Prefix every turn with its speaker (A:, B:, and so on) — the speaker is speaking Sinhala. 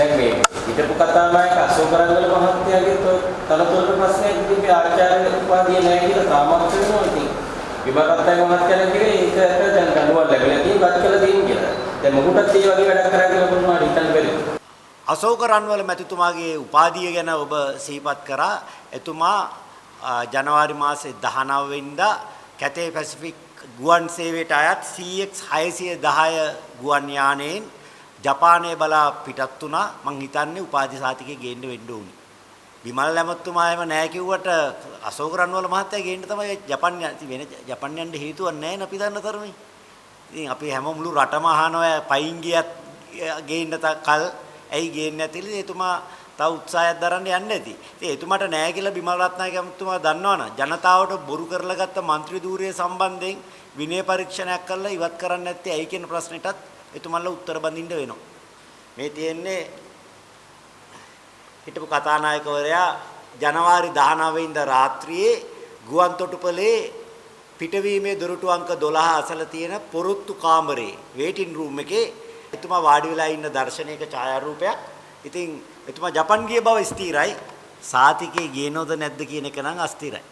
A: දැන් මේ හිටපු කතානායක අශෝක රංගල මහත්තයාගේ තනතුරට ප්‍රශ්නයක් තිබ්බේ ආචාර්ය උපාධිය නැහැ කියලා තාමත් වෙනවා. ඉතින් විභාගත්තයි මහත්තයාලා කිව්වේ ඒකට දැන් දඬුවම් ලැබිලා තියෙනවා බත් කළා දෙන්න කියලා. දැන් මොකටද මේ වගේ වැඩක් කරා කියලා කොහොමද හිතන්න බැරි?
B: අශෝක රන්වල මැතිතුමාගේ උපාධිය ගැන ඔබ සිහිපත් කරා. එතුමා ජනවාරි මාසේ 19 වෙනිදා කැතේ පැසිෆික් ගුවන් සේවයට අයත් CX 610 ගුවන් යානයෙන් ජපානයේ බලා පිටත් වුණා. මං හිතන්නේ උපාධි සාතිකේ ගේන්න වෙන්න ඕනි. විමල් ඇමතුමා එහෙම නැහැ කිව්වට අශෝක රන්වල මහත්තයා ගේන්න තමයි ජපාන් යන්න හේතුවක් නැහැ නේ අපි දන්න තරමේ. ඉතින් අපි හැම මුළු රටම අහනවා පයින් ගියත් ගේන්න කල් ඇයි ගේන්නේ නැතිද? එතුමා තව උත්සාහයක් දරන්න යන්නේ නැති. ඉතින් එතුමාට නැහැ කියලා බිමල් රත්නායක ඇමතුමා දන්නවනම් ජනතාවට බොරු කරලා ගත්ත മന്ത്രി ධූරය සම්බන්ධයෙන් විනය පරීක්ෂණයක් කරලා ඉවත් කරන්න නැත්තේ ඇයි කියන ප්‍රශ්නෙටත් එතුමන්ලා උත්තර බඳින්න වෙනවා. මේ තියෙන්නේ හිටපු කතානායකවරයා ජනවාරි 19 වෙනිදා රාත්‍රියේ ගුවන් තොටුපළේ පිටවීමේ දොරටු අංක 12 අසල තියෙන පොරොත්තු කාමරේ වේටින් රූම් එකේ එතුමා වාඩි වෙලා ඉන්න දර්ශනයක ඡායාරූපයක්. ඉතින් එතුමා ජපාන් ගිය බව ස්ථිරයි. සාතිකේ ගේනවද නැද්ද කියන එක නම් අස්ථිරයි.